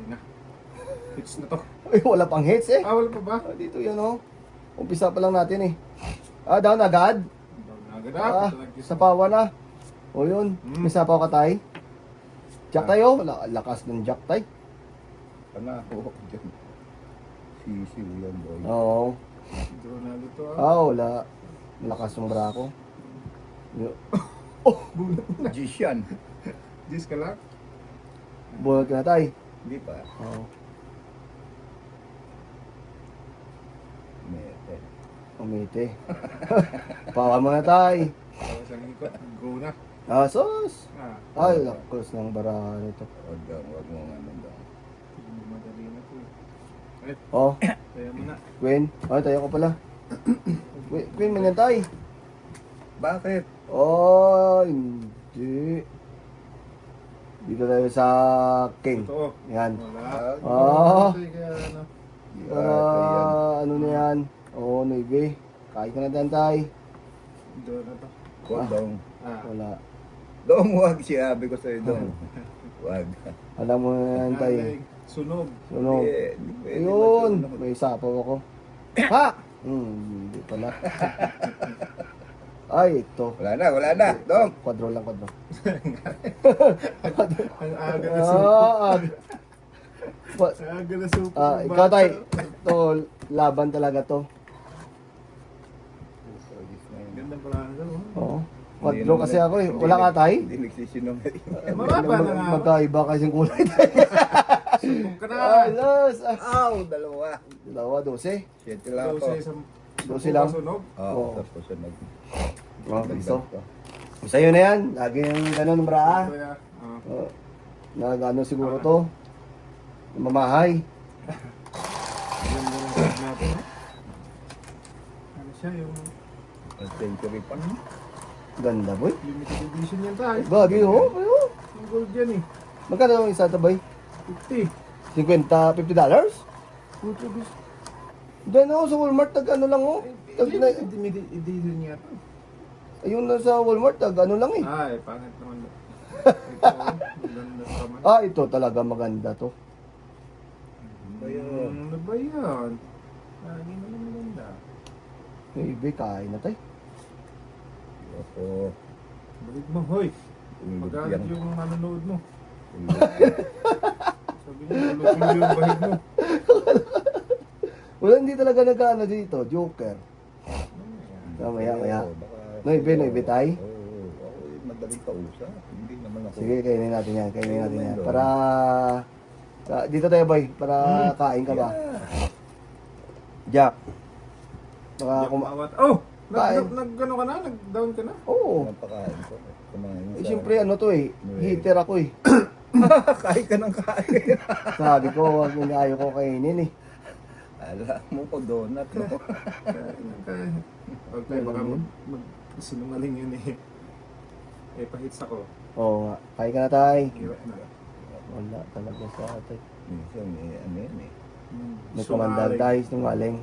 na. Hits na to. Ay, wala pang hits eh. Wala pa ba? Dito yan oh. Umpisa pa lang natin eh. Down agad. Agad Sa pawa na. O yun, may sapaw ka tay. Jack tayo, lakas ng jack tay. Panako dyan. Sisiw yan, boy. Oo. Ronaldo to Wala. Lakas ng bra ko. Gis yan. Jis ka lang. Buhat ka na tay. Hindi pa. Oo. Mete. Umiti. Pawa mo na tay. Tapos ang ikot. Go na. Sus. Ay, lakas ng bara nito. Wag mo nga nandang. Madali na to. Ay, Oh, kaya mo na. Queen. Tayo ko pala. Queen, man yan tay. Bakit? Hindi. Dito tayo sa King. Totoo. Yan. Wala. Kaya ano. Ano na yan? Oo, Navy. Kahit ka na dyan tay. Doon na to. Huwag dong. Wala. Dong, huwag siyabi ko sa'yo dong. Huwag. Alam mo na yan tay. Sunog. Sunog. Hindi pwede Ayun. masunog. May sapaw ako. Ha! Hindi pala. Ay, ito. Wala na. Dong. Kwadro lang, kwadro. Ang aga na supo. Ang aga na supo. Ikaw tay. Ito, laban talaga to. Ganda pala na to. Oo. Kwadro kasi ako eh. Wala ka tay? Hindi nagsisinungaling. Mababa na nga. Magkaiba kasing kulay tay. Sumbong ka na. Alas! Aw, dalawa. Dalawa, 12. 7 lang ako. 12 lang. Sunog. Oo, tapos sunog. Gusto. Sa'yo na yan. Lagi yung ganun, bra. Kaya, Nagano siguro to. Mamahay. ganda ng sunog natin. Ano siya yung Century pa. Ganda, boy. limited edition yan tayo. Bagay, oh. Yung gold yan eh. Magkano yung isa to, boy? 50. $50? Puto bis. Doon ako sa Walmart, tag ano lang, oh. Limited edition niya to. Ayun na sa Walmart, tag ano lang eh. Ay, pangit naman. Ito, maganda naman. Ito talaga maganda to. Ano ba yan? Hindi naman maganda. Maybe, kain na tayo. Ako. Balik mo, hoy. Ulog Magalit yan. yung manonood mo. Ulog yan. Sabi niya, ulog yung bahid mo. Wala, hindi talaga nagkaano dito, Joker. Maya. Noibe tayo. Oo, ako madaling kausap. Hindi naman ako. Sige, kainin natin yan. Para, dito tayo, boy, para kain ka ba? Jack. Baka Kumawat. Oh! Kain. Nag-ano ka na? Nag-down ka na? Oo. Napakain ko. Kumain Eh, siyempre, ano to eh, heater ako eh. Kain ka ng kain. Sabi ko, wag mo na ayaw ko kainin eh. Alam mo ko, donut. No? Huwag tayo, baka mag-sinungaling yun eh. Eh, pahits ako. Oo nga, kain ka na tay. Hirap na. Wala talaga sa atin. Minsan, ano yan eh. May komandal tayo, sinungaling.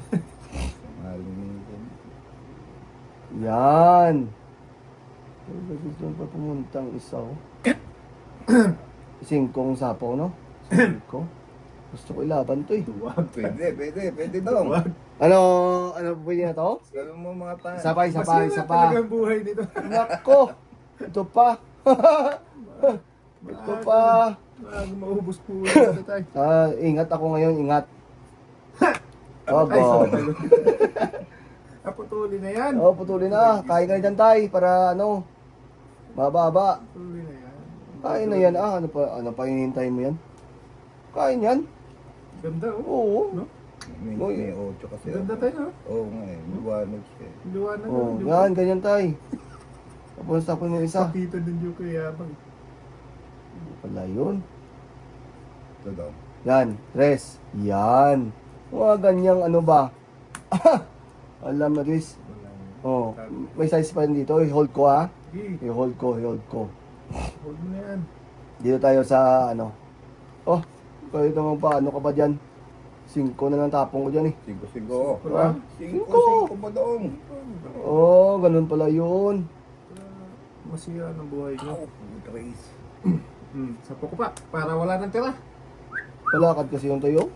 Maling minsan. Yan. Ay, gusto pa pumuntang isa oh. Singkong sapaw, no? Singko. Gusto ko ilaban to eh. Huwag. Pwede dong. Huwag. Ano po yun na to? Gano'n mo mga pa. Isa pa. Masira talaga ang buhay nito. Nako! Ito pa. Ito pa. Maubos po ito tayo. Ingat ako ngayon, ingat. Oh, Ay, God. Putuli na yan. Oh, putulin na. Kain ka na dyan, tay. Para ano, mababa. Putuli na yan. Kain na yan. Ano pa hinihintay mo yan? Kain yan. Ganda oh. Oo. No? May 8 kasi. Ganda tayo no? Oo nga eh. Liwanag siya eh. Liwanag Oh, ng yan, ganyan tay. Tapos tapos mo isa. Pakita ng Joke yabang. Wala yun. Ito daw. Yan, res. Yan. Mga ganyang ano ba? Alam na res. Oh, may size pa rin dito. I-hold ko ha. Sige, I-hold ko. hold mo na yan. Dito tayo sa ano. Oh, kahit naman pa, ano ka ba dyan? 5 na lang tapong ko dyan eh. 5-5. Wala. 5 ba daong? Oh, ganun pala yun. Masira ng buhay Ow, nyo. Trace. Sapo ko pa, para wala nang tira. Palakad kasi yung tayo.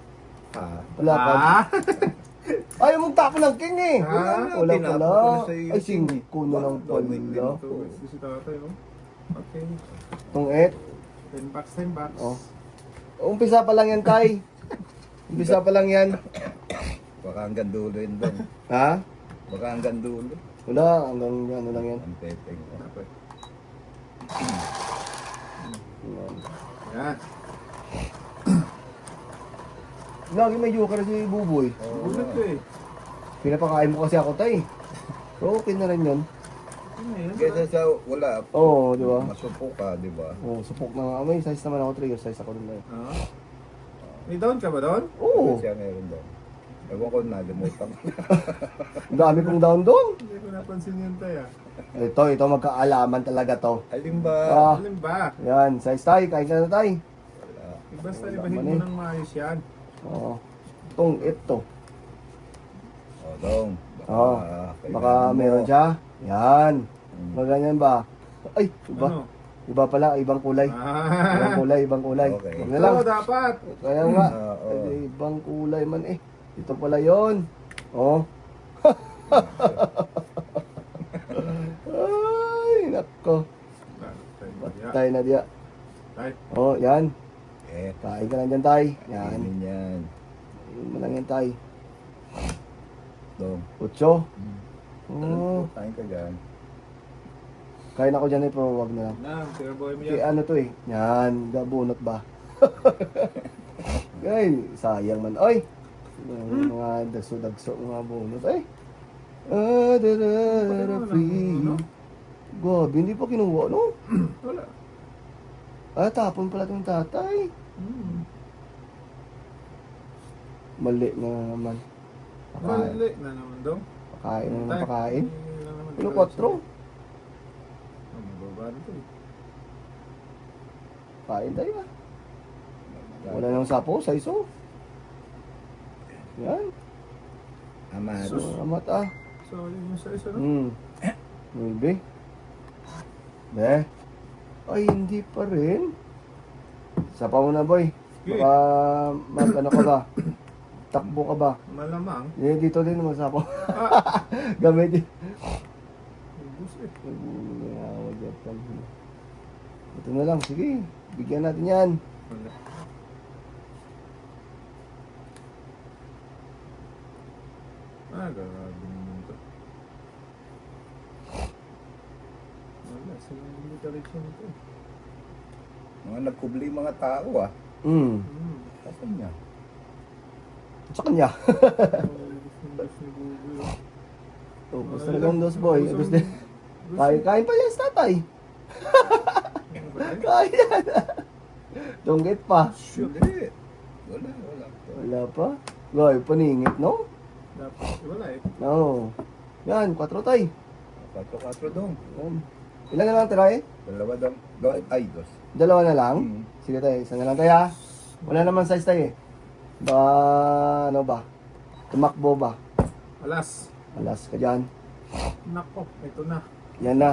Ha? Palakad. Ah! Ayaw mong tapo ng king eh. Ah, Wala tinapo pala. ko na sa iyo, Ay, king eh. singko na lang Bakit may pala. Ito, gusto si tatay, oh. Okay. Itong et. 10 bucks, 10 bucks. Oh. Umpisa pa lang yan, tay. Umpisa pa lang yan. Baka hanggang dulo yun doon. Ha? Baka hanggang dulo. Wala, hanggang ano lang yan. Ang pepeng. Dapat. Yan. Yan. Lagi may joker si Buboy. Gulat ko eh. Pinapakain mo kasi ako, tay. Pero okay na rin yun. Ano yun? Kesa sa wala. Oo, di ba? Masupok ka, di ba? Oo, supok na nga. May size naman ako, trigger size ako dun. Ah. May down ka ba doon? Oo, Siya meron doon. Ewan ko, nalimutan ko. ang dami kong down doon. Hindi ko napansin yun tayo. Ito magkaalaman talaga to. Alin ba? Ah. Alin ba? Yan, size tay, kain ka na tay. Wala. Basta Wala ibahin man mo eh. ng maayos yan. Oo. Itong ito. O, dong. Oo. Baka meron siya. Yan. Hmm. Maganyan ba? Ay, iba. Ano? Iba pala, ibang kulay. Ibang Ah. kulay, ibang kulay. Okay. Huwag na lang. Ito dapat. Kaya nga. Oo. Ay, ibang kulay man eh. Ito pala yon. Oh. Ay, nako. Patay na diya. Tay. Oh, yan. Eh, Kain ka lang dyan, tay. Yan. kainin yan. Kain mo lang yan, tay. Dong. Utso. Ano Oh. kain ka dyan? Kain ako dyan eh, pero wag na lang. Nang, sir boy mo Kaya yan. ano to eh. Yan, gabunot ba? Ay, sayang man. Ay! Mga dagso-dagso, mga bunot. Ay! Free. Gabi, hindi pa kinuha, no? Wala. Ah, tapon pala itong tatay. Hmm. Mali na naman. Pakain. Mali na naman daw. Pakain na naman, Tay, pakain. hindi na naman Ano, tayo 4? sa- Oh, mababa nito eh. Kain tayo ah. Wala nang sapo, saiso. Yan. Amado. Sus. Amat ah. So, yun yung sa isa no? Maybe. Be. Ay, hindi pa rin. Sa pa muna, boy. Baka mag-ano ka ba? Takbo ka ba? Malamang. Eh, dito din magsapo. Ah! Gamit din. Ubus eh. Ito na lang, sige. Bigyan natin yan. Wala. Ah, grabe naman to. Wala, silang hindi direction ito. Mga nagkubli mga tao ah. Hmm. Kasan niya? Sa kanya. Ubus ni Google. Tapos talagang dos, boy. Tapos din. Kain pa yan sa tatay. Kain yan. Tunggit pa. Hindi. Wala. Wala pa. Goy, paningit, no? Dapat, wala eh. No. Yan, 4 tay. 4-4 dong. Yan. Ilan na lang tira eh? Dalawa dong. Ay, dos. Dalawa na lang? Hmm. Sige tayo, isa na lang tayo ha. Wala naman size tayo eh. Ba, ano ba? Tumakbo ba? Alas. Alas ka dyan. Nako, ito na. Yan na.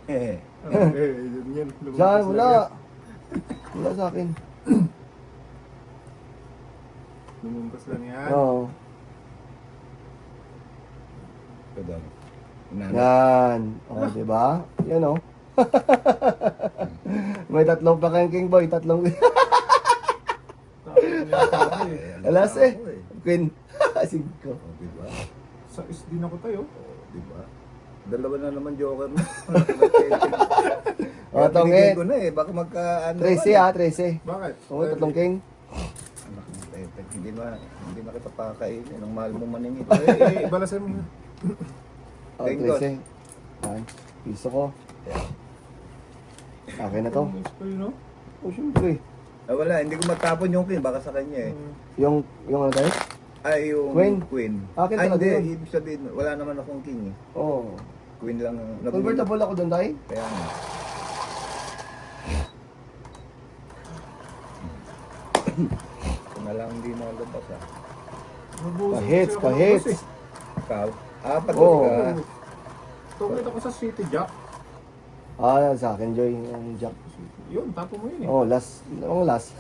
Eh. Yun yan. Lumabas Diyan, na wala. yan. Wala sa akin. Lumampas lang yan. Oo. Ito dong. Inanap. Yan. O, diba? Yan o. May tatlong pa kayong king boy. Tatlong. Tapos yung sabi eh. Alas eh. Ako Queen. Sigko. Oh, diba? Sa is din ako tayo. Oh, diba? Dalawa na naman joker mo. O, tongit. ko na eh. Baka magka ano. 13 ha, 13. Bakit? O, tatlong king. Anak ng tete. Hindi na kita pakainin. Ang mahal mo maningin. Eh, balasan mo na. O, Tengkot. 13. Yan. Piso ko. Okay na to. No? O, syempre. Ah, wala, hindi ko matapon yung queen. Baka sa kanya eh. Yung ano tayo? Ay, yung Queen? queen. Akin Ay, talaga hindi. yun. Ibig sabihin, wala naman akong king eh. Oo. Queen lang. Convertible ako doon tayo. Kaya nga. Kung na lang hindi nalabas ah. Kahits, kahits. Ikaw? Ah, pati Oo. ka. Tungkit ako sa City Jack. Ah, sa akin, Joy. Yung Jack. Yun, tapo mo yun eh. Oh, last. Ang last.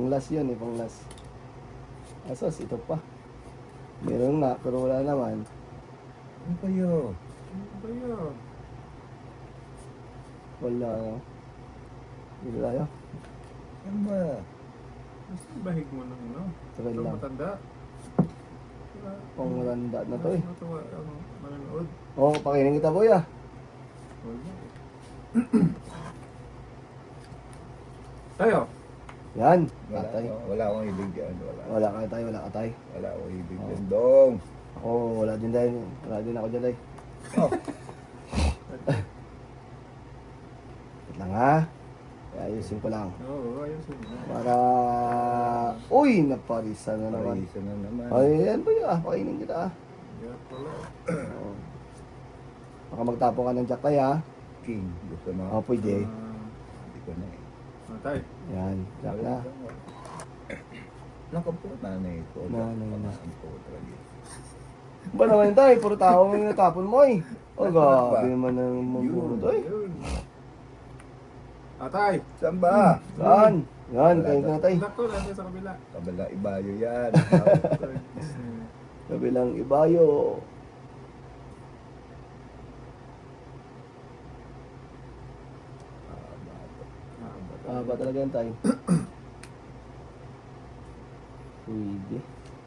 last yun eh, pang last. Asos, ito pa. Meron nga, pero wala naman. Ano ba yun? Ano ba yun? Wala, ano. Dito tayo. Ano ba? Gusto yung bahig mo ng ano? Tagal Ito lang. matanda. Wala. Pang matanda na to eh. Matuwa ang manonood. Oo, pakinggan kita boy ah. Wala. Tayo. Yan, Wala, tatay. wala akong ibig yan. Wala. Wala ka tayo, wala ka tayo. Wala akong ibig Oh. yan, Dong. Ako, wala din tayo. Wala din ako dyan tayo. Oh, Wait lang ha. Ayusin ko lang. Oo, ayusin mo. Para... Uy, naparisa na naman. parisa na naman. Ay, yan ba yun ah? Pakainin kita ah. Yeah, pala. Oo. Baka magtapo ka ng jack tayo ah. King. Gusto mo? Oo, pwede. Hindi ko na eh. Tay. Yan, jack na. Nakapo na ito. Nanay na. Ang putra dito. Ba naman tayo? Puro tao mo yung natapon mo eh. O, Ano gabi ba? naman ang maburo to eh. Yun. Atay. Saan ba? Saan? Yan, Wala kain ka na tayo. Sakto, nandun sa kabila. Kabala ibayo yan. Kabilang ibayo. Ah, ba talaga yan tayo? Pwede.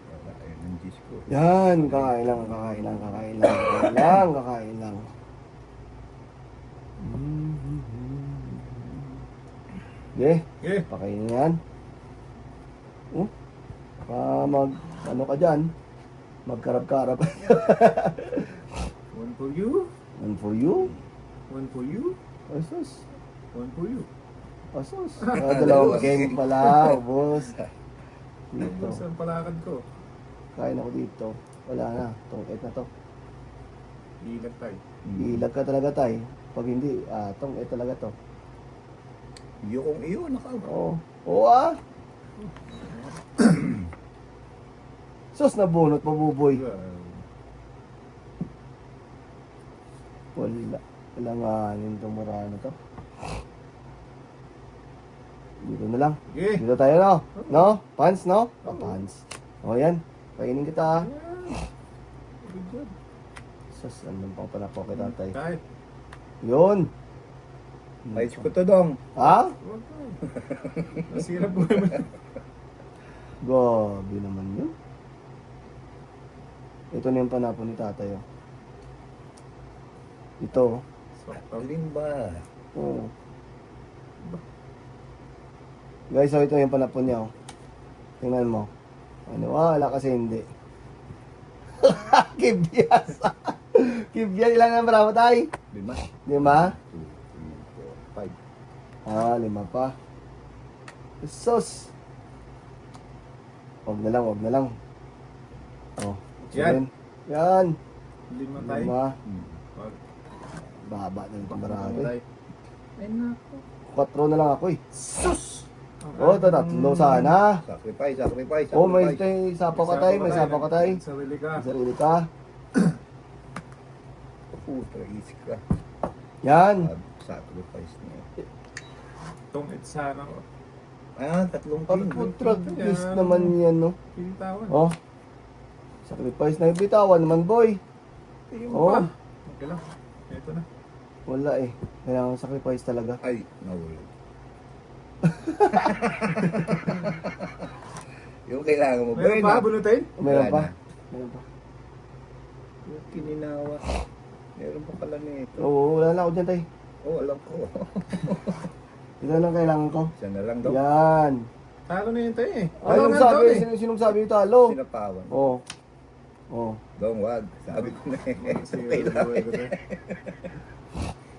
Wala, ayun ang Diyos ko. Yan, kakain lang, kakain lang, kakain lang, kakain lang, kakain lang. Okay, Okay. pakainin yan. Baka ano ka dyan, magkarap-karap. One for you. And for you, One for you. asos, One for you. asos. Dalawang game pala, boss. Dito, Ito sa palakad ko. kain ako dito. Wala na, tungkit na to. Ilag tayo. Ilag ka talaga tay. Pag hindi, tungkit talaga to. Yung iyo, nakaupo. Oo. Oo ah. Sus, nabunot pa buboy. Wala. Kailanganin itong marano to. Dito na lang. Okay. Dito tayo no? No? Pants no? Pants. O yan. Kainin kita ah. Good job. Sus, ano pang panako kay tatay. Tay. Yun. May ko to, Dong. Ha? Huwag ka. Nasira po naman. Gabi naman yun. Ito na yung panapon ni tatay oh. Ito. Sakto. Alin ba? Oh. Guys, so ito yung panapon niya oh. Tingnan mo. Ano, wala kasi hindi. Kibyas. Kibyas, ilan ang bravo tayo? 5. 5? 2, 3, 4, 5. 5 pa. Sus. Wag na lang, wag na lang. Oh. Yan. Yan. 5 tayo. 5. Wag. Baba na yung Tayo. kamarami. Ay nako. 4 na lang ako eh. Sus! Oh, tatlo sana. Sacrifice, sacrifice, Oh, may sacrifice. sapaw ka tayo, may sapaw ka tayo. Sarili ka. May sarili ka. Putra, easy ka. Yan. Sacrifice niya. Itong sana ko. Ah, 3 Ang king. putrag is naman yan, no? Pinitawan. Oh. Sacrifice na yung bitawan naman, boy. Tingin Oh. mo pa. Okay lang. Ito na. Wala eh. Kailangan sacrifice talaga. Ay, nawala. Yung kailangan mo ba Meron yun? pa bunutin? Meron pa? Wala na. Meron pa. Yung kininawa. Meron pa pala nito. Oo, wala na ako dyan, tay. Oh, alam ko. Ito lang kailangan ko. Siya na lang daw. Yan. Talo na yun tayo eh. Ay, Talo sinong na sabi? doon eh. Sinong sabi yung talo? Sinapawan. Oo. Oh. Dong, wag. Sabi ko na eh. Sige, Okay lang. buhay ko tayo.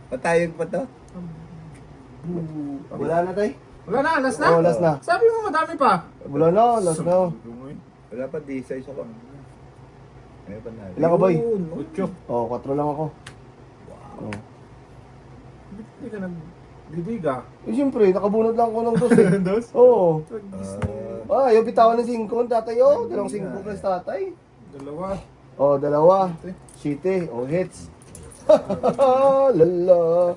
Patayog pa to. Wala na, tay. Wala na, last na? Oo, last na. Sabi mo madami pa. Wala na, last na. Wala pa, di size ako. Meron pa na. Ilan ka, boy? Yun, oh. Utyo. Oh, 4 lang ako. Oh. Hindi ka nagdidiga. Eh, siyempre, nakabunod lang ako ng dos eh. Dos? Oo. Ah, Ayaw bitawan ng 5 ang tatay, oh. Dalawang 5 plus tatay. Dalawa. Oh, 2. City. Oh, hits. Lala.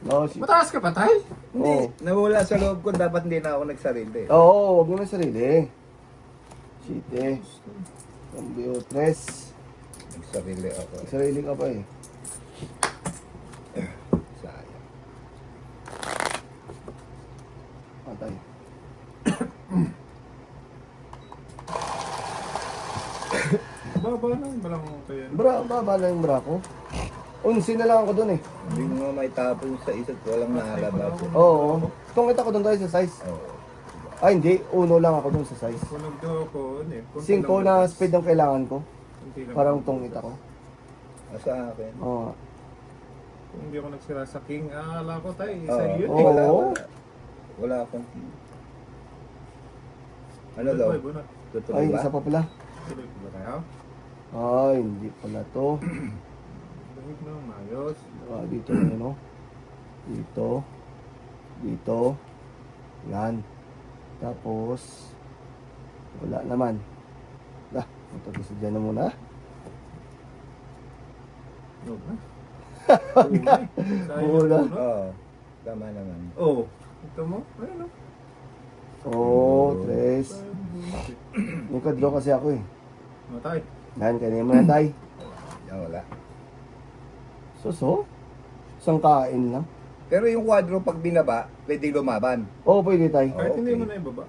No, si... Mataas ka pa, tay? Hindi, Oo. nawala sa loob ko, dapat hindi na ako nagsarili. Oo, huwag mo na sarili. Site. Cambio 3. Nagsarili ako. Sarili ka pa eh. Sayang. Patay. Baba na, malang kaya. Baba na yung bra ko. 11 na lang ako dun eh. Hindi mo nga may tapon sa isa't walang nakalabas. Oo. Tungit ako dun tayo sa size. Oo. Ay hindi, 1 lang ako dun sa size. Kung nagdaw ako, ano eh. 5 na speed ang kailangan ko. Parang tungit ako. Sa akin. Oo. Kung hindi ako nagsira sa king, akala ko tayo, Oo. isa yun Oo. eh. Wala akong ano daw? Ay, bunot. Tutuloy Ay, ba? isa pa pala. Tuloy ko ba tayo? Ay, hindi pala to. Dahil na, mayos. Dito na yun, oh. Dito. Dito. Yan. Tapos, wala naman. Ito gusto dyan na muna. Huwag na. Huwag na. Oo. Tama naman. Oo. Ito mo? Ayun o. Oh, 3. Yung kadlo kasi ako eh. Matay. Yan, kanina mo na tayo. Yan, wala. Suso? Isang kain lang. Pero yung kwadro pag binaba, pwede lumaban. Oo, pwede tayo. Kahit Okay. hindi mo na ibaba.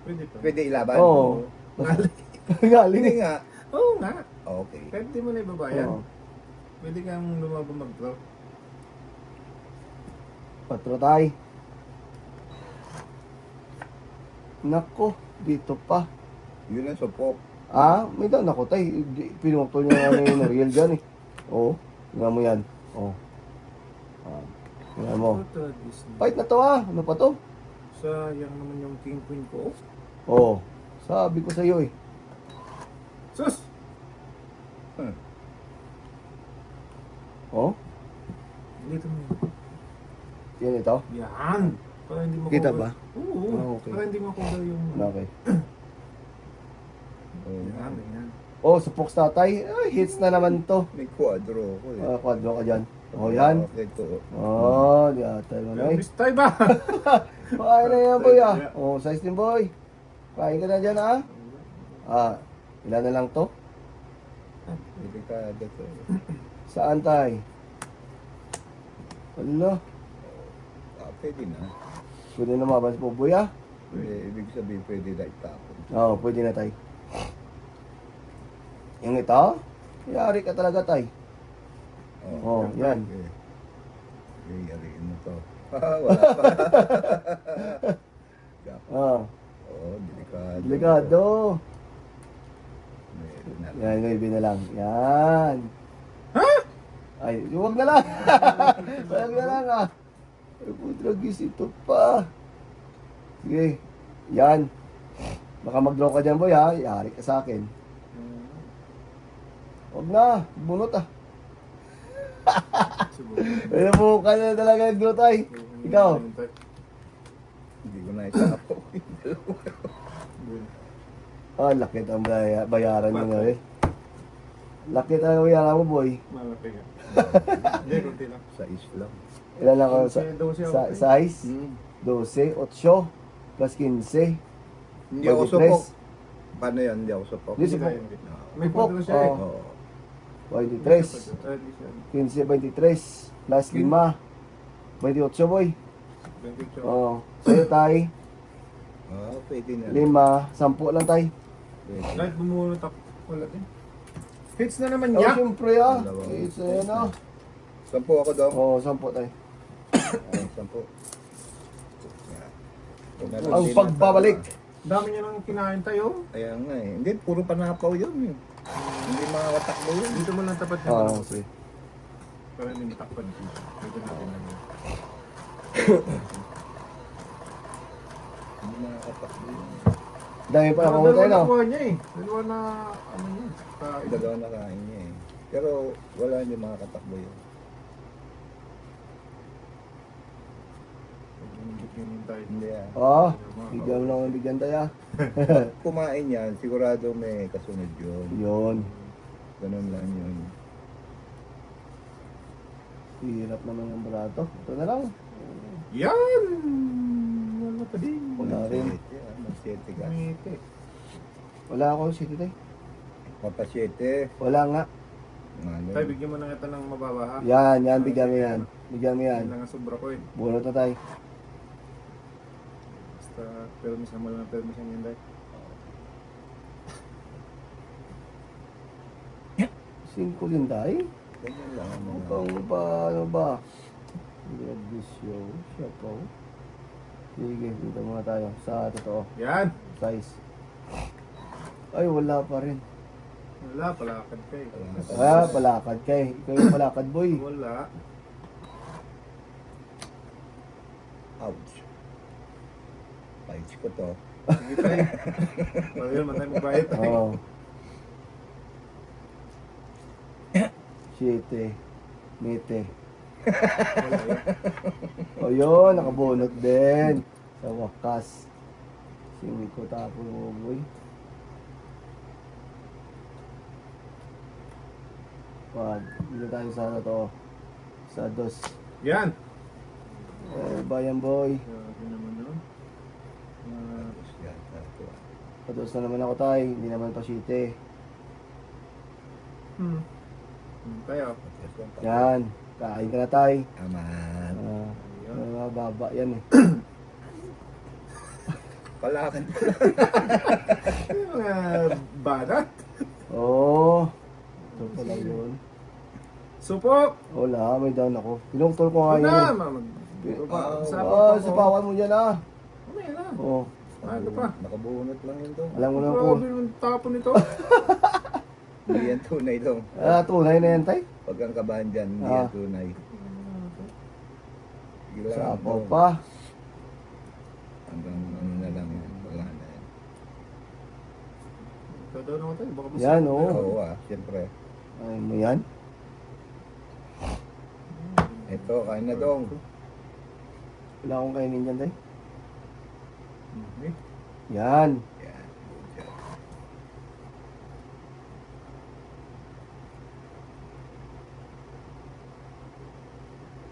Pwede pa. Pwede ilaban. Oo. Galing Hindi eh. nga. Oo nga. Okay. Kahit hindi mo na ibaba yan. Oo. Pwede kang lumabang mag-draw. Patro tayo. Nako, dito pa. Yun ang supok. May doon ako tayo. Pinukto niya ano yung real dyan eh. Oo. Tingnan mo yan. Oo. Tingnan mo. Ito, Disney. Fight na to Ano pa to? Sayang naman yung king queen ko. Oo. Sabi ko sa iyo eh. Sus! Oh? Dito mo yun. Yan ito. Yan! Para hindi mo Kita cover. ba? Oo. Okay. Para hindi mo cover yung... Okay. Yan, yan. Oh, sa Fox tatay. Ay, hits na naman to. May kwadro ko eh. Kwadro ka dyan. Oh, yan. Okay, ito. Oh, di ata mo na eh. Miss tayo ba? Kain na yan, boy Oh, size din, boy. Kain ka na dyan, ilan na lang to? Delikado to. Saan tay? Wala. Pwede na. Pwede na mabas po, boy Ibig sabihin pwede na itapon. Oo, pwede na tay. Yung ito? Yari ka talaga tay. Oh, yan. Okay, yariin mo to. Wala pa. Delikado. Delikado. Meron na. Yan, maybe na lang. Yan. Ha? Ay, huwag na lang. Huwag na lang Ay, putragis ito pa. Sige. Yan. Baka mag-draw ka dyan, boy Yari ka sa akin. Huwag na. Bunot Ay, buka na talaga yung draw tay. Ikaw. Hindi ko na itapon. Laki ang bayaran mo nga eh. Laki ang bayaran mo, boy. Malaki nga. Hindi, kunti lang. Sa islam. Ilan ako sa 12 ako, size? 12, 8, plus 15. Hindi ako 23. supok. Paano yan? Hindi ako supok. Hindi supok. May Supok. punto siya eh. Oo. 23. 15, 23. Plus 5. 28, boy. 28. Oo. Sa'yo, tay. Pwede na. 5. 10 lang, tay. Pwede. Kahit bumunot ako, wala din. Hits na naman Oh, niya. siyempre Dalawa. It's ayan 10 ako daw. Oo, 10, tay. Ay, 10. Yan. Ang pagbabalik. Dami niya nang kinain tayo. Kaya nga eh. Hindi, puro panapaw yun eh. Hindi makakatakbo yun. Dito mo lang tapat niya. Oo, okay. Para hindi matakpan dito. Dito natin lang yun. Hindi makakatakbo yun. Dami pa ako Dalawa tayo, no? nakuha niya eh. Dalawa na, ano niya. Kain. Dalawa na kain niya eh. Pero wala, hindi makakatakbo yun. Hindi ah. Oo, bigyan mo lang bigyan tayo. Kumain yan, sigurado may kasunod yun. Yun. Ganun lang yun. Hirap naman yung barato. Ito na lang. Yan! Wala pa din. Wala rin. Mag-7 ka. Ngiti. Wala ako, city tay. Papa-7. Wala nga. Ano? Tay, bigyan mo na kita ng mababa ha. Yan, bigyan mo yan. Bigyan mo yan. Yan lang ang sobra ko eh. Bunot na tay. Basta permission mo lang ang permission yun tay. 5 din tay. Ganyan lang. Ano na. Mukhang ba, ano ba? Red Visio, siya po. Sige, dito muna tayo. Sa totoo, Yan! size. Ay, wala pa rin. Wala, palakad ka eh. Ah, palakad kay. Ikaw yung palakad, boy. Wala. Ouch. Bites ko to. Sige tay. Wala yun, matay mo bayad tay. Oo. 7. Mete. Wala yun. O yun, nakabunot din. Sa wakas. 5 tapo mo, boy. Wag, dito tayo sa ano to. Sa dos. Yan! Eh, bayan boy. Grabe naman yun. Tapos yan. Tapos. Sa dos na naman ako tayo. Hindi naman pa 7. Tayo. Yan. Kain ka na tayo. Aman. Mababa yan eh. Palakan. Yung mga banat. Oo. Ito pala yun. Supok! Wala, may down ako. Pinutol ko nga yun Wala! eh. Sa Sapawan mo dyan ah. Mamaya na. Oo. Ano pa? Nakabunot lang yun to. Alam mo naman po. Grabe yung tapon nito. Hindi yan tunay to. Tunay na yan tay. Pag ang kabahan dyan, hindi Ah. yan tunay. Gila Sapaw to. pa. Hanggang ano na lang yan. Wala na yan. Ikaw daw naman tayo. Baka Yan oo. Oo siyempre. Ay mo yan. Ito, kain na dong. Wala akong kainin dyan tay. Eh, Yan. Yan.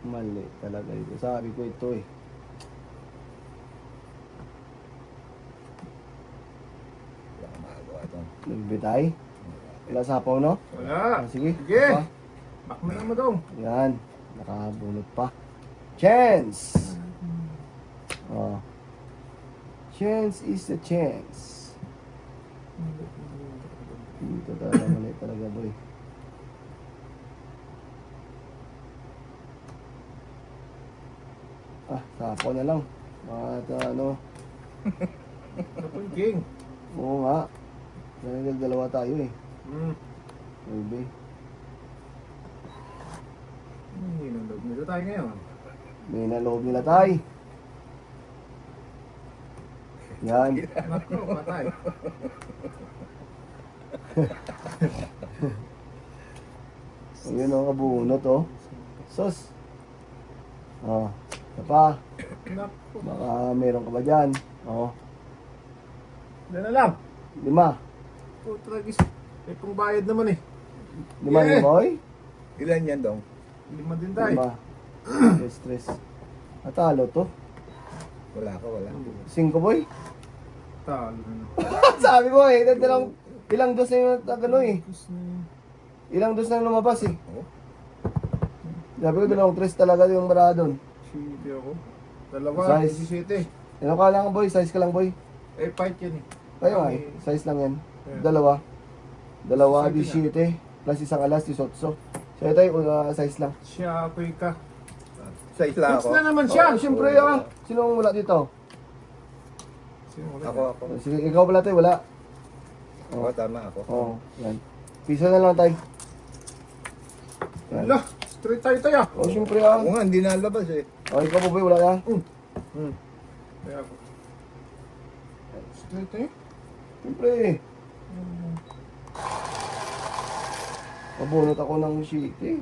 Mali talaga ito. Sabi ko ito eh. Wala kang magagawa to. Nagbitay. Wala sapaw no? Wala. Sige. Sige. Pa. Back mo na mo daw. Yan. Nakabunot pa. Chance! Oh. Chance is the chance. Dito talaga mali talaga boy. Sapo na lang. Ano. Ito po yung king. Oo nga. Dahil dalawa tayo eh. Maybe. Hindi nang loob nito tayo ngayon. May naloob nila tayo. Yan. Nako, patay. Ayun o, kabunot oh. Sus. Oh. Ito pa. Nako. Baka meron ka ba dyan? Oh. Yan na lang. 5. Putra gis. Eh, pang bayad naman eh. 5 ni boy? Ilan yan dong? 5 din tayo. 5. Stress. Natalo to. Wala ka, wala. 5 boy? Talo na. Sabi ko eh, ilang dos na yung tagalo eh. Ilang dos na lumabas eh. Oh. Sabi ko, 2 tres talaga yung maradon. Shitty ako. Dalawa, Size. 17. Ano ka lang boy? Size ka lang boy? Eh, fight yan eh. Kayo nga eh. Size lang yan. Yeah. Dalawa, Sabi 17. Plus isang alas, 18. So ito yung size lang. Siya, apoy ka. Sa isla Fix ako. na naman siya. Ah, siyempre ah. Sino ang wala dito? Sino wala? Ako. Sige, ikaw pala tayo, wala. Oo, tama ako. Oo, yan. Piso na lang tayo. Yan. Wala, straight tayo tayo. Oh, siyempre ah. Ako nga, hindi nalabas eh. Oh, ikaw po boy, wala ka? Kaya ako. Straight tayo. Siyempre eh. Pabunot ako ng shit eh.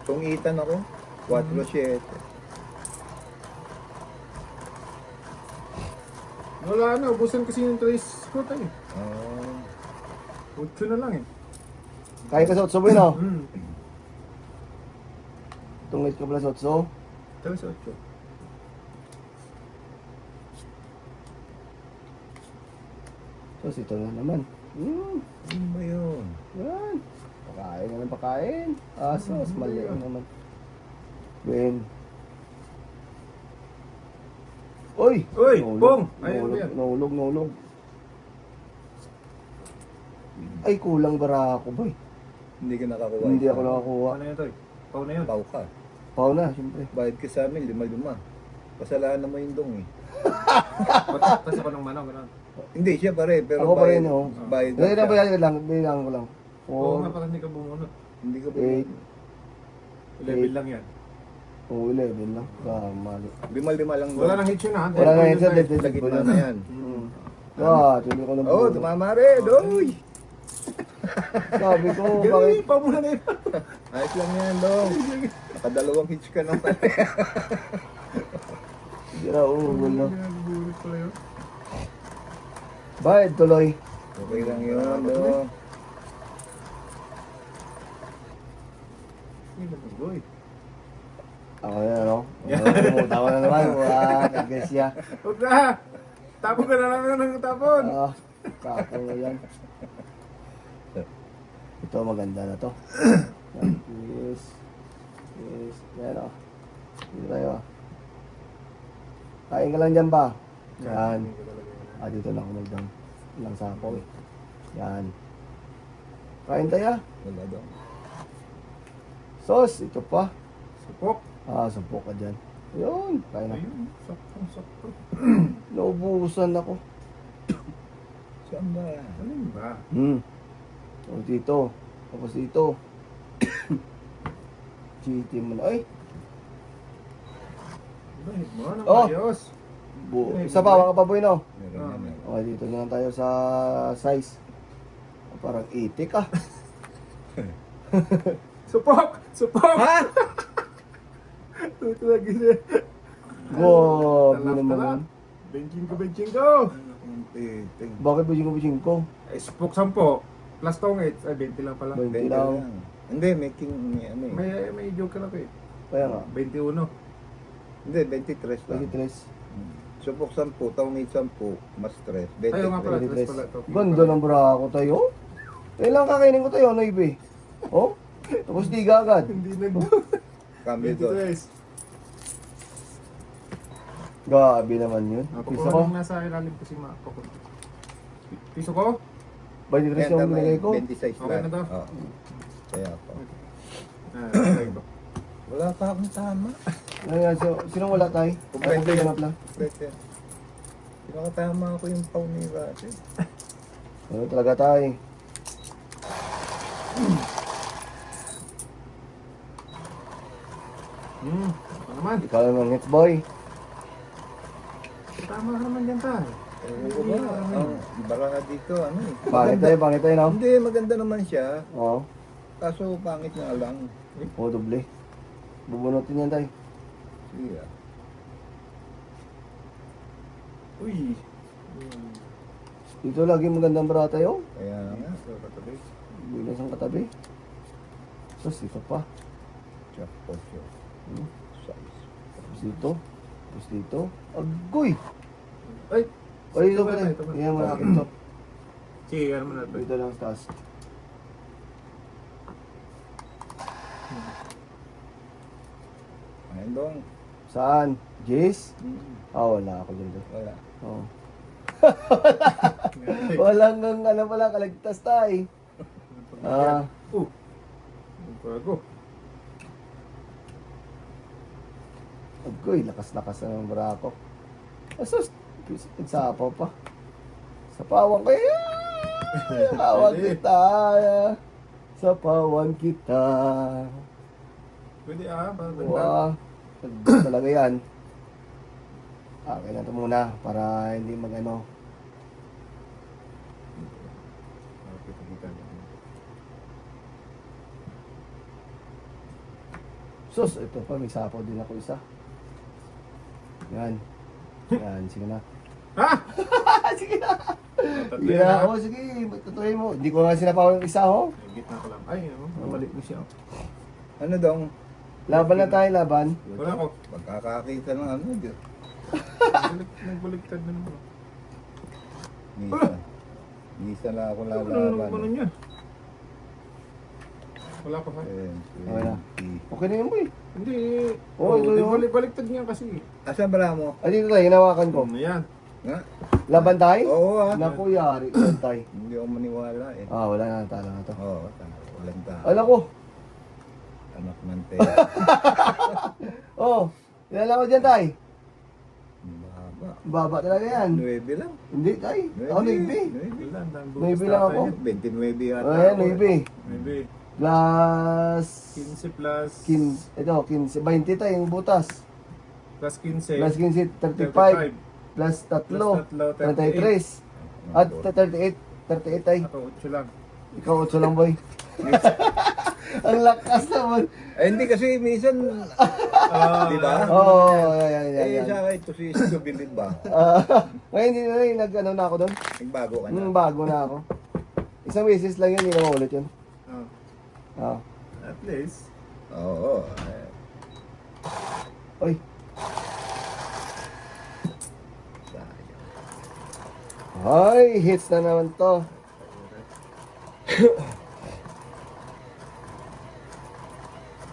Tungitan ako. 4-7. Wala na, ubusan kasi yung trace ko tayo. Oh. 8 na lang eh. Kaya ka sa otso boy no? Hmm. Tungit ka pala sa otso. Tayo sa 8. Tapos ito na naman. Ano ba yun? Yan. Pakain na ng pakain. Asos, mali naman. Ben. Uy! Uy, Nahulog, Bong! Ayun nahulog, ba yan? nahulog. Ay, kulang bara ako, boy. Hindi ka nakakuha. Hindi ako nakakuha. Ano yun, Toy? Pau na yun. Pau ka. Pao na, siyempre. Bayad ka sa amin, 5-5. Kasalanan mo yung dong eh. Tapos ako ng manok, gano'n. Hindi, siya pare. Pero Ako pa rin, oh. Bayad Hindi na siya. bayad lang, bilang ko lang. Oo 4, nga, parang hindi ka bumunot. Hindi ka 8, Level lang yan. 11 lang. Mali. 5-5 lang. Wala nang hit yun ha. Wala na yun sa Dead dead Sa gitna na yan. Tuloy ko na Oo, oh, tumama rin. Doy! Sabi ko, bakit? Bakit? Pamula na yun. Ayos lang yan, dong. Nakadalawang hits ka naman. Hindi na umugol na. Burit pala yun. Bayad tuloy. Okay lang yun, dong. Hindi na tuloy. Ako na, no? Pumunta ko na naman. Kagas siya. Huwag na! Tapon ka na lang ng tapon! Tapos mo yan. Ito, maganda na to. Yes. Yes. Yan, o. Dito tayo, ah. Kain ka lang dyan ba? Yan. Dito lang ako mag-down. Ilang sapo, eh. Yan. Kain tayo. Wala, dong. Sos, ito pa. Supok. Supok ka dyan. Yun. Kain na. Ayun, sakto. Naubusan ako. Saan ba? Ano yun ba? O dito. Tapos dito. Chiti mo na. Ay! Bahit mo, anong Oh! ayos? Isa pa, mga paboy, no? Meron yan, meron. Okay, dito na lang tayo sa size. Parang itik, ah. Supok! Supok! Ha? Ito lagi na. Grabe Talap, naman talap. yun. Benching ko! Ting. Bakit ba yung ko? Ay, supok 10. Plus tongits. Ay, 20 lang pala. 20 lang. Hindi, making, may ano eh. May joke ka lang ko eh. Kaya nga. 21. Hindi, 23 lang. 23. Subok 10, tawangit 10, mas 3. 23. Ayaw nga pala. 23. pala to. Ganda ng bra ko tayo. Kailan kakainin ko tayo, Noibe? Oh? Tapos di agad. Hindi na. Cambio doon. 23. Gabi naman yun. Ako Piso ko ko. nasa ilalim ko si Mako. Piso ko? 23 yung binigay ko. 26 Okay lang. na to? Oo. Kaya ako. Okay ko. Wala pa akong tama. Ayan, sinong wala tayo? Kumpleto Ay, yan. ganap lang. Kumpleto yan. Pinakatama ako yung pau ni Rati. Ano talaga tayo? Ano naman? Ikaw naman hits boy. Tama ka naman dyan tayo. Ewan ko ba? Ang baranga dito, ano eh. Pangit tayo, no? Hindi, maganda naman siya. Oo. Kaso pangit nga lang. Oo, doble. Bubunutin yan tayo. Sige ah. Uy. Dito lagi magandang bra tayo. Kaya nga. Bilas ang katabi. Tapos ito pa. Chop, ocho. Size. Tapos dito. Tapos dito. Agoy! Ay! Ay, ito ba pa na, rin. ito ba? Yan mo akin to. Sige, ano mo na ito? Dito lang sa taas. Ayun dong. Saan? Jace? Wala ako dyan. Wala. Oo. Walang ano pala, kalagtas tayo. Ang bago. Agoy, lakas-lakas na ng bra ko. Asus, nagsapaw pa. Sapawan ko. Sapawan kita. Sapawan kita. Pwede parang ganda. Wow. Ganda talaga yan. Okay na ito muna para hindi mag-ano. Sus, ito pa, may sapaw din ako isa. Yan. Yan, sige na. Ha? Sige na. Tatlo Sige yan, na. ha? Sige, tutuloy mo. Hindi ko nga sinapaw yung isa, ho. Ay, gitna ko lang. Ay, nabalik mo siya. Ano dong? Laban na tayo, laban. Wala ko. Pagkakakita ng ano, di. Nagbaliktad na naman. Misa. Isa lang ako Ano lalaban. ano niya? Wala pa ha? 10, Wala. 20. Okay na yun boy. Hindi. Oo, ito di yun. baliktad niya kasi. Asan bala mo? Ay, dito tayo, hinawakan ko. Ano yan? Nga? Laban tayo? Oo Naku, yari. Laban tayo. Hindi ako maniwala eh. Wala na, talo na to. Oo, walang tao. Alam ko. Anak ng tela. Kilala ko dyan tayo. Baba. Baba talaga yan. 9 lang. Hindi tayo. Ako, Navy. Wala, ang dami Maybe butas lang tatay ako. niya. 29 yata. Ayan, ako. Navy. Maybe. Plus... 15 plus... 15. Ito, 15. 20 tayo yung butas. Plus 15. Plus 15, 35. Plus 3, Plus 3, 33. At 38. 38 tayo. Ako, 8 lang. Ikaw, 8 lang boy. Ang lakas naman. Eh, hindi kasi minsan, di ba? Oo, yan. Sa akin, ito si Subilid ba? Ngayon hindi na rin, nag-ano na ako doon. Nagbago ka na. Bago na ako. Isang beses lang yun, hindi na maulit yun. Oh, at least. Oo. Oy, Sayang. ay, hits na naman to.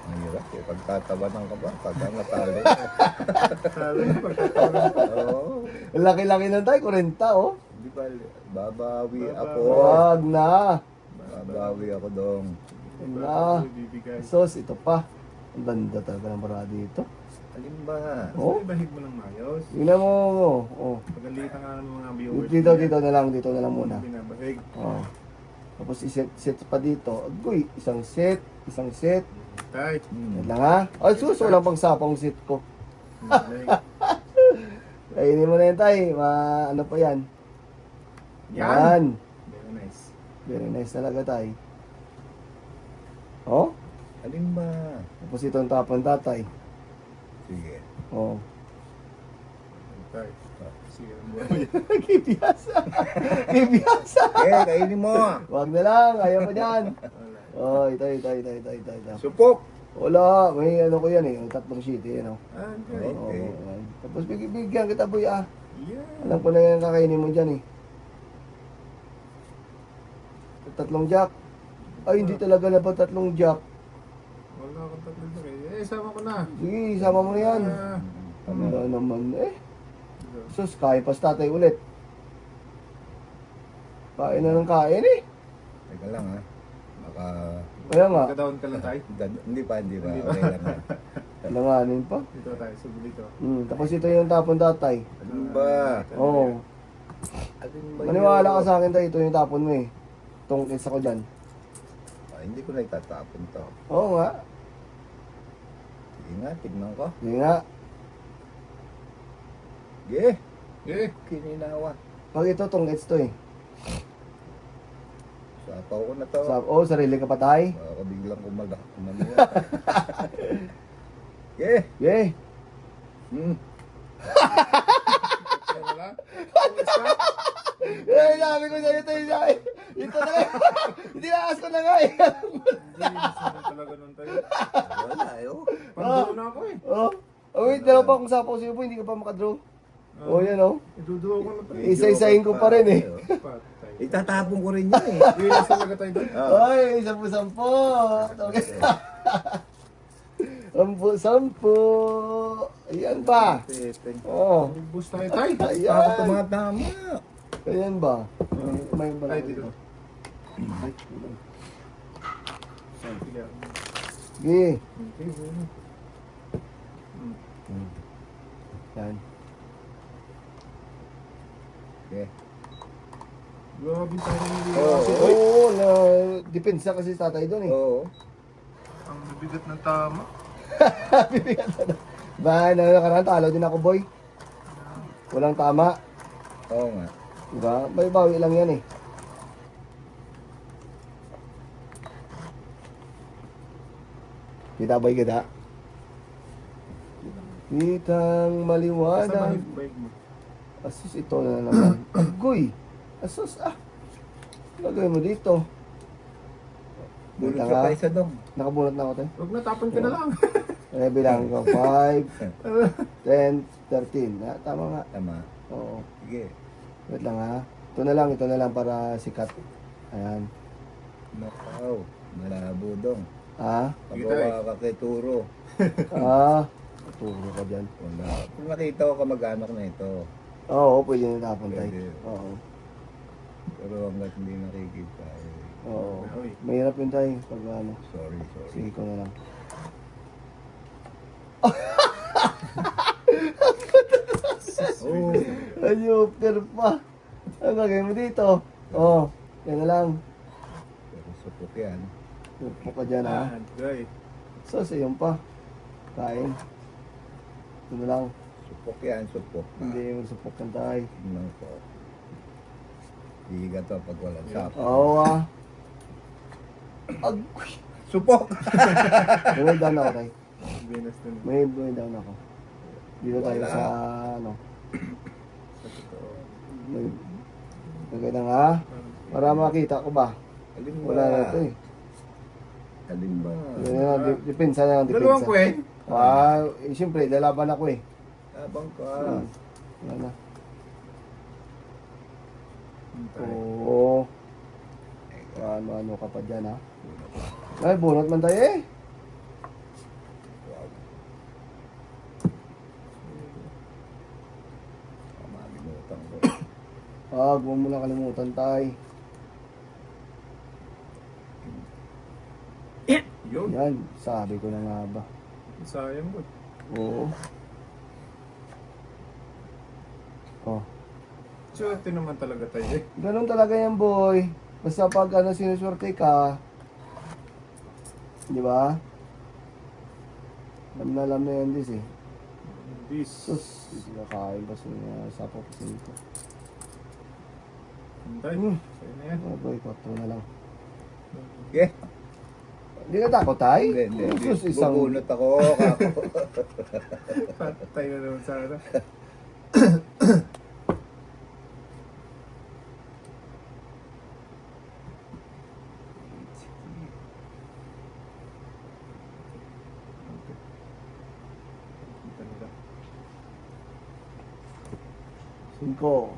Ang hirap eh. Pagtatabanan ka ba? Pagka natalo. Sabi ko, pagkakaroon. Oo. Ang laki-laki nun tayo, 40 oh. Hindi ba? Babawi ako. Wag na. Babawi ako dong. Wag na. Bibigay. Sos, ito pa. Ang ganda talaga ng parada dito. Alin ba? Oh, Ibahid mo ng mayos. tingnan mo. Oh. Pagalitan nga ng mga viewers. Dito na lang muna. Binabahig. Oh. Tapos set pa dito. Agoy, isang set. Tay. Yan lang ha. Ay, sus, walang pang sapang set ko. Binabahig. Kainin mo na yan tayo. Ano pa yan? Yan. Very nice. Very nice talaga tayo. Oh. Alin ba? Tapos itong tapon tatay. Sige. Oh. Tay. Sige, ang buhay. Kibiyasa. Kibiyasa. Eh, kainin mo. Wag na lang. Ayaw ko dyan. Wala. Oh, ito. Supok. Wala. May ano ko yan eh. Yung tatlong sheet eh. Ano? Okay. Oo. Okay. Tapos bigyan kita boy ah. Yeah. Alam ko na yan kakainin mo dyan eh. Tatlong jack. Ay, hindi talaga na ba tatlong jack? Wala akong tatlo na eh. Sama ko na. Sige, isama mo na yan. Ah, Wala naman eh. Sus, kain pa sa tatay ulit. Kain na ng kain eh. Teka lang ha. Baka... Kaya nga, Magka-down ka lang tayo. Hindi pa. Hindi pa. Okay lang ha. langanin pa. Dito tayo, sabi dito. Tapos ito yung tapon tatay. Alin ba? Oo. Alin ba Maniwala yun? ka sa akin tayo, ito yung tapon mo eh. Itong isa ko dyan. Hindi ko na itatapon to. Oo nga. Sige nga, tignan ko. Sige nga. Sige. Eh, Kininawa. Pag ito, tong gets to eh. Sapaw ko na to. Sarili ka pa tayo. Baka biglang kumaniya. Sige. Yeah. wala. Ulis ka? Eh, sabi ko sa'yo tayo sa ito na nga. Hindi nakas ko na nga eh. Linis naman talaga nun tayo. Wala eh. Pang-draw na ako eh. Oh. Oh, wait, dalawa pa akong sapaw sa'yo po, hindi ka pa makadraw. Oh, yan oh. Iduduwa ko na tayo. Isa-isahin ko pa rin eh. Patay. Itatapon ko rin yun eh. Linis talaga tayo doon. Ay, 10-10. Sampu. Ayan ba? Oh. Bus tayo tayo. Ako Ayan. tumatama. Ayan ba? May Ay, balak dito. dito. Sige. Sige. Okay, sige. Yan. Okay. Grabe tayo ng Oo. Oo, na depensa kasi sa tatay doon eh. Oo. Ang bigat ng tama. Ba, nakaraan talo din ako boy. Walang tama. Oo nga. Diba? May bawi lang yan eh. Kita boy, kita. Kitang Sa maliwanag. bahig mo. Asus, ito na naman. Agoy! Asus, lagay mo dito. Bulot Wait lang, ka pa ah. isa dong. Nakabunot na ako tayo. Huwag na, tapon ka na lang. Bilang ko. 5, 10, 13. Tama nga. Tama. Oo. Sige. Wait lang ha. Ito na lang para sikat. Ayan. Nakaw. Malabo dong. Ah? Pagawa ka kay Turo. Ah. Turo ka dyan. Wala. Kung nakita ko kamag-anak na ito. Oo, pwede na tapon tayo. Pwede. Oo. Pero hanggat hindi nakikita, Oo. Uy. Mahirap yun tayo pag ano. sorry. Sige ko na lang. Oh, Ayupter pa. Ano gagawin mo dito? Oo. Yan na lang. pero supok yan. Upo ka dyan ha. Guy. So, sa pa. Kain. Ito na lang. Supok yan, supok. Hindi mo supok ng tayo. Nang po. Higa to pag walang sapo. Oo ah. Ag... Supok! May down ako tayo. Venus din. May down ako. Dito tayo Wala. sa ano. Sa totoo. May... Magandang ha? Para makita ko ba? Alin ba? Wala na ito eh. Alin ba? Yan na, depensa na lang, Dalawang depensa. kweng. Ah, siyempre, lalaban ako eh. Abang ka. Wala na. Hintay. Oo. Ano ka pa dyan ha? Ay, bunot man tayo eh. Wow. Malimutan ko. Ah, huwag mo na kalimutan tayo. Yun. Yan, sabi ko na nga ba. Sayang mo. Oo. Oh. Swerte naman talaga tayo eh. Ganun talaga yan, boy. Basta pag ano, sinuswerte ka, di ba? Alam na yan, dis eh. This. Sus, nakain kasi nga sa papasin ko. Hintay. Sa'yo na yan. Oh, boy, 4 na lang. Okay? Hindi na takot, tay? Hindi. Sus, isang... Bubunot ako. Kako. Patay na naman sana. Cinco.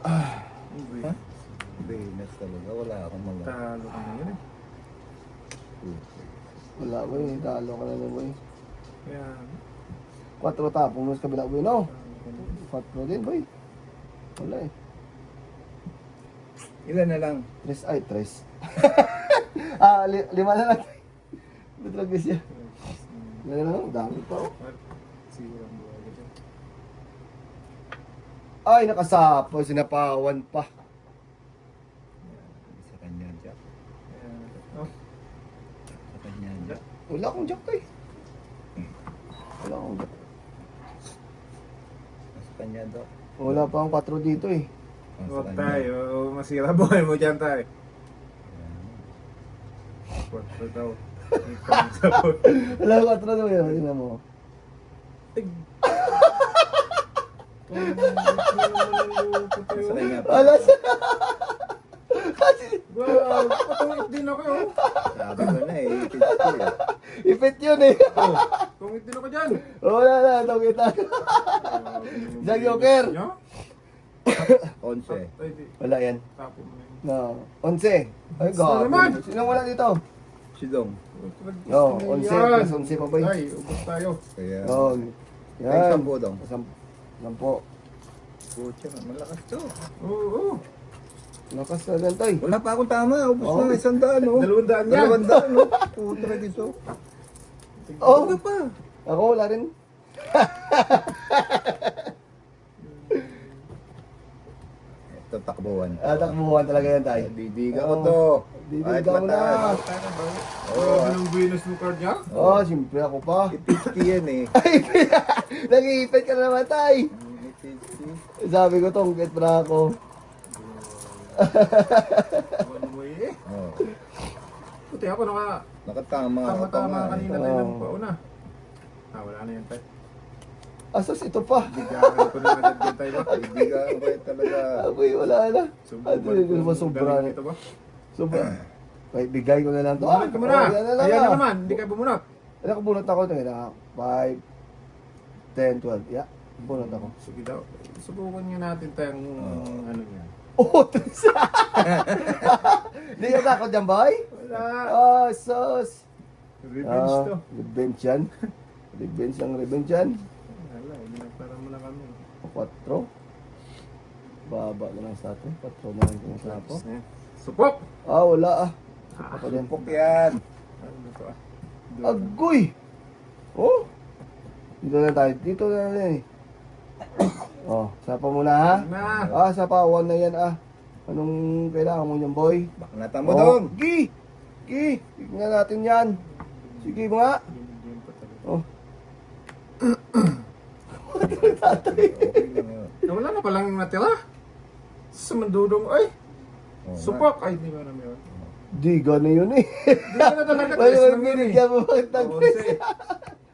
Ha? Venus talaga. Wala akong mga. Talo ka na yun eh. Wala, boy. Talo ka na na, boy. Kaya... 4 tapong mo sa kabila, boy, no? 4 din, boy. Wala eh. Ilan na lang? 3 ay 3. Ah, 5 na lang. Betrag siya. Ganun na lang, dami pa oh. Siguro ang buhay ko dyan. Ay, nakasapo, sinapawan pa. Sa kanya, Jack. Kaya... Oh. Sa kanya, Jack. Wala akong jack eh. Wala akong jack. Sa kanya, Doc. Wala pa akong 4 dito eh. Sa Huwag kanya. tayo. Masira buhay mo dyan tayo. Kwatro daw. Ipang sabon. Wala akong 4 daw yun. Tingnan mo. Sa kanya pa. Wala sa... Kasi, Wow, patungit din ako yun. Sabi ko na eh. Ipit ko eh. ipit yun eh. Oh, tungit din ako dyan. Wala na, ito kita. Jack Joker. Nyo? 11. Ay, di. Wala yan. Tapo mo na yun. No. 11. Ay, Sino naman? God. Sinong wala dito? Sidong. No, Ano 11 yan? plus 11 pa ba yun? Ay, ubos tayo. Kaya. Oh, Ay, yan. 10 dong. 10. Pucha, malakas to. Oo, oo. Lakas na lang tayo. Wala pa akong tama. Ubus Oh. na 100, no? 200 yan. 200, no? Putra giso. Oh, Wala pa. ako wala rin. Ito, takbuhan. Takbuhan talaga yan tayo. Didiga ko Oo. to. Didiga Kahit mo na. mataas. Oh, anong Venus mo card niya? Oh, siyempre ako pa. Ipitki yan eh. Ay, nag-iipit ka na naman tayo. Ipitki. Sabi ko tongkit pa ako. Ano mo eh? Oh. Puti ako Nakatama ako pa tama-tama nga. kanina Oo. tayo ng pauna. Ah, wala na yan tayo. Asas ito pa. Bigyan ko na agad yan tayo ba? Didiga ko ba talaga. Aboy, wala na. Ano yun ba sobra na? Ito ba? Sobra. Ay, bigay ko na lang to. Bumunot ka muna. yan na lang. Ayan na ah. naman, hindi ka bumunot. Ano ko bunot ako ito? 5, 10, 12. Yeah. Bunot ako. Sige daw. Subukan nyo natin tayong ano niya. Oh, Tris! Hindi ka takot dyan, boy? Wala. Oh, sus! Revenge to. Revenge yan. Revenge ang revenge yan. Wala, ginagpara mo na kami. 4. Baba na lang sa atin. 4 na lang yung sapo. Supok! Ah, wala ah. Ako din. Pok yan. Ano na to ah? Agoy! Oh! Dito na tayo. Dito na lang eh. Oh, sapa muna ha? Na! Ah, sapa. 1 na yan ah. Anong kailangan mo niyan, boy? Baknatan mo dong. Gi! Gi! Tignan natin yan. Sige mga. Game pa talaga. Oh. Okay lang yun. Wala na palang natira. Sa mandudong, ay! Oo nga. Supok! Ay, di ba naman yun? Di, gano'n yun eh. Di ba na talaga? Wala Tres mo lang yun eh. binigyan mo bakit Onse.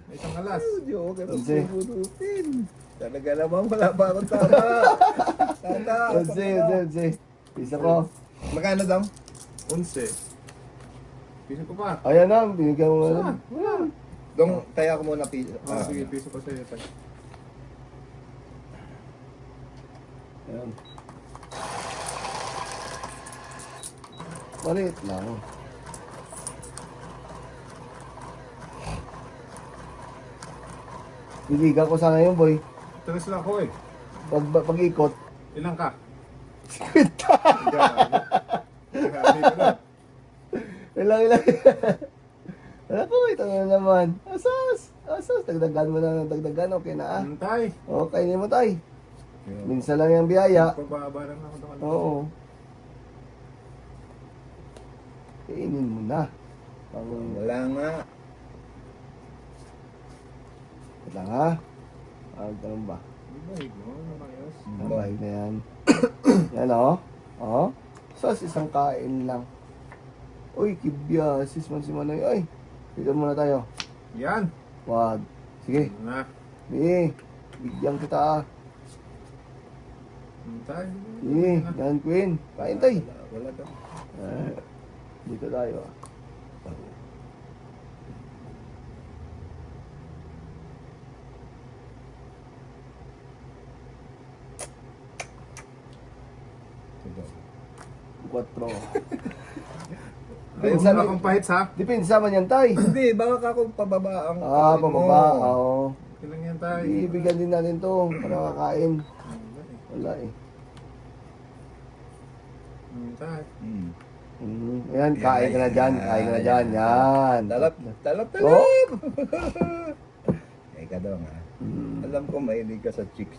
May isang alas. Joke, ano Onse. bubunutin? Talaga naman, wala pa akong tama. Tata. Onse. Isa ko. Magkano dong? 11. Piso ko pa. Ayan na, binigyan mo Saan? na. Wala. Dong, kaya ko muna piso. Sige, piso ko sa'yo. Tay. Ayan. Maliit lang. Biligan ko sana yun, boy. Tres lang ako eh. Pag-ikot. Ilang ka? Kwenta. Grabe ka na. Ilang. Alam ko, ito na naman. Asas. Dagdagan mo na ng dagdagan. Okay na ah. Antay. Okay, hindi mo tay. Minsan lang yung biyaya. Pababa lang ako doon. Oo. Kainin mo na. Wala nga. Wait lang ha. Ganun ba? Ay, no, nakayos. Nabay na yan. Yan o. O. Sos, isang kain lang. Uy, kibya. Sis man si Manoy. Ay, dito muna tayo. Yan. Wag. Sige. Na. Bigyan kita ah. Antay. Yan, Queen. Kain tayo. Wala dong. Dito tayo ah. Quatro. Ayun Pinsan na akong pahit sa. Dipinsa man yan tay. Hindi, baka ka kung pababa ang Ah, kain mo. pababa. Oo. Ilang yan tayo. Ibigyan din natin to para kakain. Wala eh. Antay. Ayan, kain ka na dyan. Kain ka na dyan. Yan. Talap. Oh. Ika dong ha. Alam ko mahilig ka sa chicks.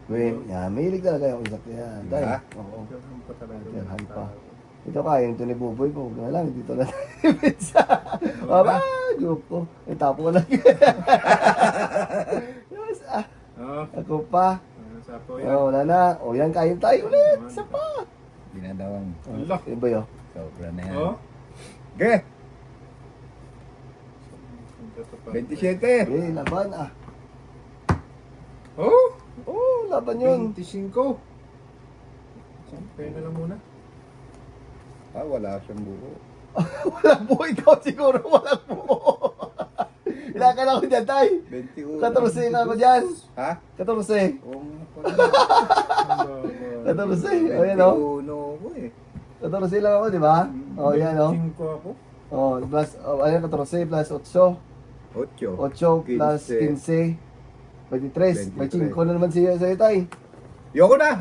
Wait, yan. Mahilig talaga yung isak yan. Tay. Ha? Oo. Ganun pa talaga. Yan, pa. Ito kain ito ni Buboy ko. Huwag na lang. Dito na tayo pizza. Baba, joke ko. Eh, tapo ko lang. Yes, ah. Oo. Ako pa. Sapo yan. Oh, wala na. O yan, kain tayo ulit. Isa pa. Dinadawang Allah. Iba yun. sobra na yan. Oh. Okay, 27. Eh, laban ah. Oh. Oh, laban yun. 25. Kaya na lang muna. Wala siyang buo. Walang buo. Ikaw siguro walang buo. Ilan ka lang ako dyan, tay? 21. 14 na ako dyan. Ha? 14. Oo nga pala. 14. O yan o. 21 ko eh. 14 lang ako, di ba? O yan o. 5 ako. O, plus, ayan, 14 plus 8. 8. 8 plus 15. 23. May 5 na naman siya sa'yo, tay. Yoko na!